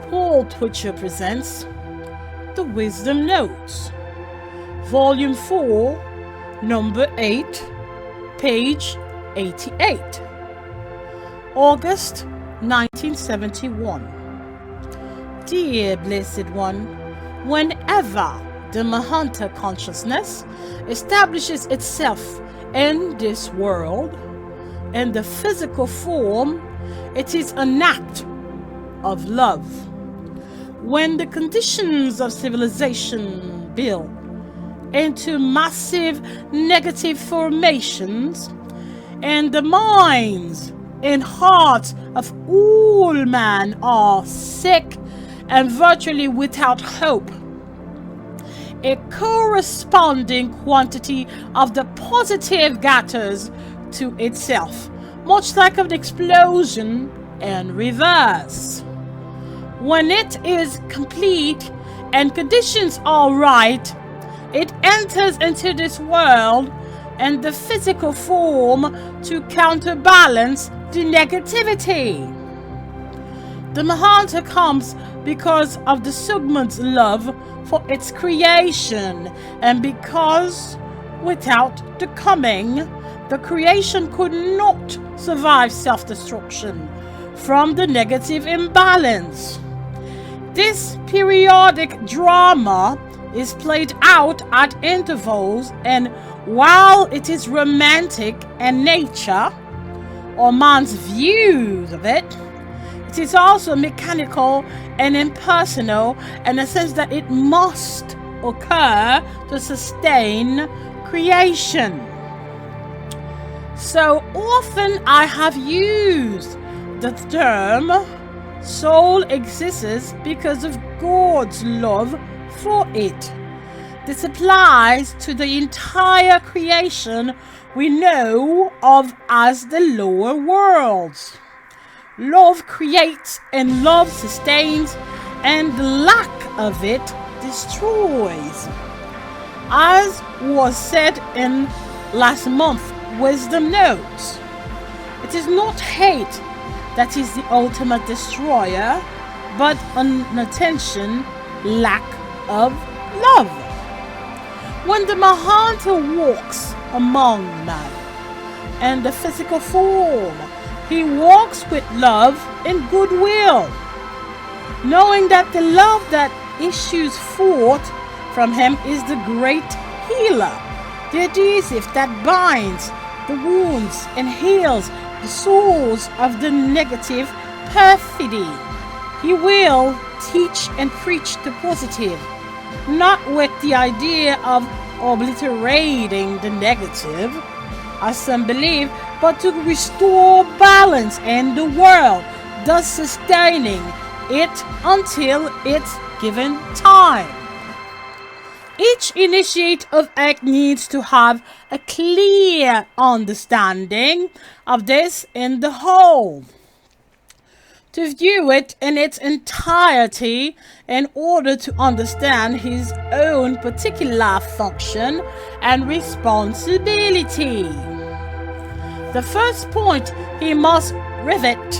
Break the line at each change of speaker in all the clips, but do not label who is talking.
Paul Twitchell presents The Wisdom Notes, Volume 4, Number 8, page 88, August 1971. Dear Blessed One, whenever the Mahanta consciousness establishes itself in this world, in the physical form, it is an act of love. When the conditions of civilization build into massive negative formations, and the minds and hearts of all men are sick and virtually without hope, a corresponding quantity of the positive gathers to itself, much like an explosion in reverse. When it is complete and conditions are right, it enters into this world and the physical form to counterbalance the negativity. The Mahanta comes because of the Sugman's love for its creation, and because without the coming, the creation could not survive self-destruction from the negative imbalance. This periodic drama is played out at intervals, and while it is romantic in nature, or man's views of it, it is also mechanical and impersonal in the sense that it must occur to sustain creation. So often I have used the term soul exists because of God's love for it. This applies to the entire creation we know of as the lower worlds. Love creates and love sustains, and the lack of it destroys. As was said in last month's Wisdom Notes, it is not hate that is the ultimate destroyer, but inattention, lack of love. When the Mahanta walks among men in the physical form, he walks with love and goodwill, knowing that the love that issues forth from him is the great healer, the adhesive that binds the wounds and heals the souls of the negative perfidy. He will teach and preach the positive, not with the idea of obliterating the negative, as some believe, but to restore balance in the world, thus sustaining it until its given time. Each initiate of act needs to have a clear understanding of this in the whole, to view it in its entirety in order to understand his own particular function and responsibility. The first point he must rivet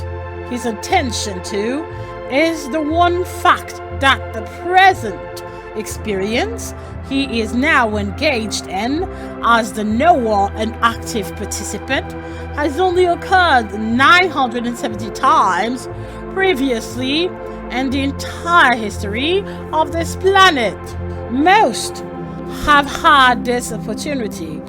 his attention to is the one fact that the present experience he is now engaged in as the knower and active participant has only occurred 970 times previously in the entire history of this planet. Most have had this opportunity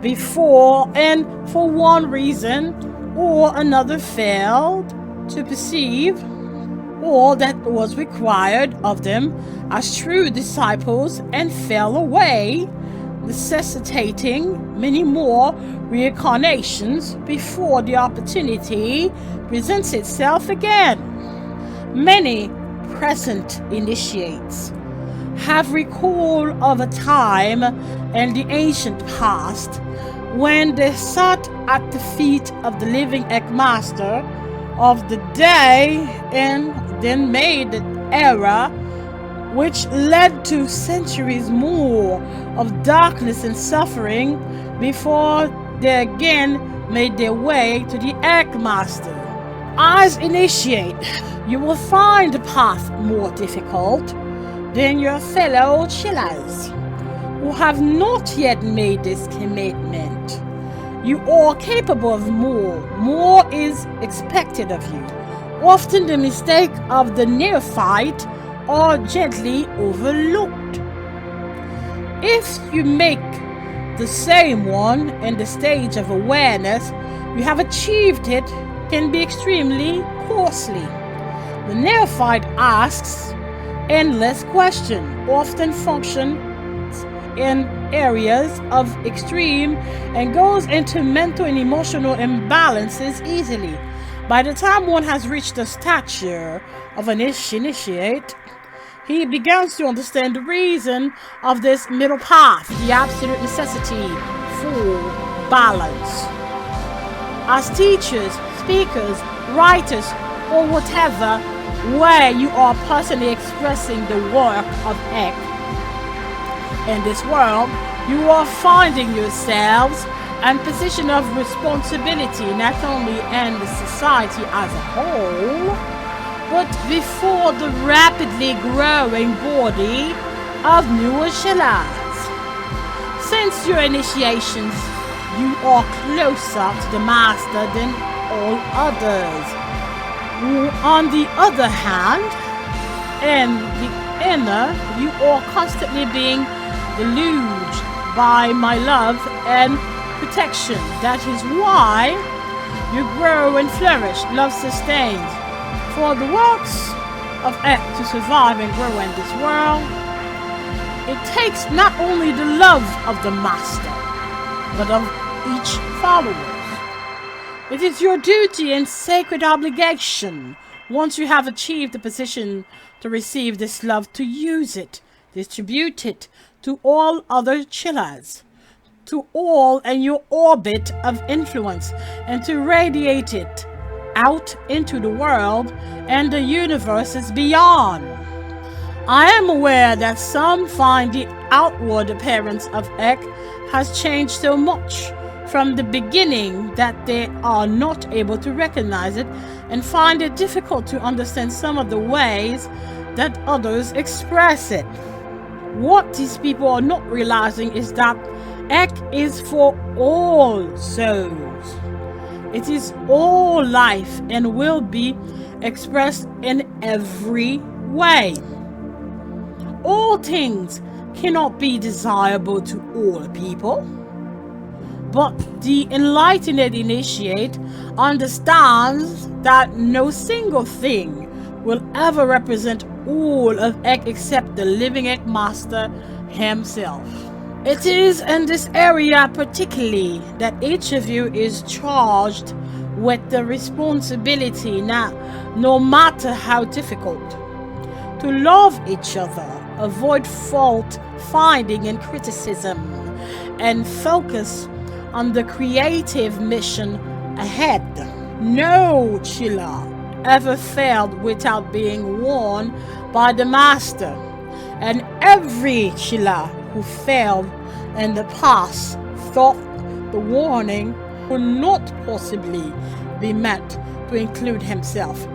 before and for one reason or another failed to perceive all that was required of them as true disciples and fell away, necessitating many more reincarnations before the opportunity presents itself again. Many present initiates have recall of a time in the ancient past when they sat at the feet of the living Eggmaster of the day and then made the error which led to centuries more of darkness and suffering before they again made their way to the Eggmaster. As initiate, you will find the path more difficult than your fellow chillers who have not yet made this commitment. You are capable of more. More is expected of you. Often the mistake of the neophyte are gently overlooked. If you make the same one in the stage of awareness, you have achieved it can be extremely costly. The neophyte asks endless questions, often functions in areas of extreme and goes into mental and emotional imbalances easily. By the time one has reached the stature of an initiate, he begins to understand the reason of this middle path, the absolute necessity for balance. As teachers, speakers, writers, or whatever way you are personally expressing the work of Ek in this world, you are finding yourselves in a position of responsibility not only in the society as a whole, but before the rapidly growing body of newer Shellas. Since your initiations, you are closer to the master than all others. On the other hand, in the inner, you are constantly being deluged by my love and protection. That is why you grow and flourish. Love sustains. For the works of Ek to survive and grow in this world, it takes not only the love of the master, but of each follower. It is your duty and sacred obligation, once you have achieved the position to receive this love, to use it, distribute it to all other chillers, to all in your orbit of influence, and to radiate it out into the world and the universes beyond. I am aware that some find the outward appearance of Ek has changed so much from the beginning that they are not able to recognize it and find it difficult to understand some of the ways that others express it. What these people are not realizing is that Ek is for all souls. It is all life and will be expressed in every way. All things cannot be desirable to all people, but the enlightened initiate understands that no single thing will ever represent all of Ek except the living Ek Master himself. It is in this area particularly that each of you is charged with the responsibility, no matter how difficult, to love each other, avoid fault finding and criticism, and focus on the creative mission ahead. No chiller ever failed without being warned by the master, and every chiller who failed in the past thought the warning could not possibly be meant to include himself.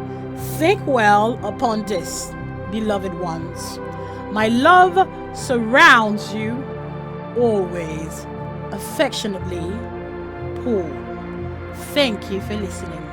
Think well upon this, beloved ones. My love surrounds you always. Affectionately, Paul. Thank you for listening.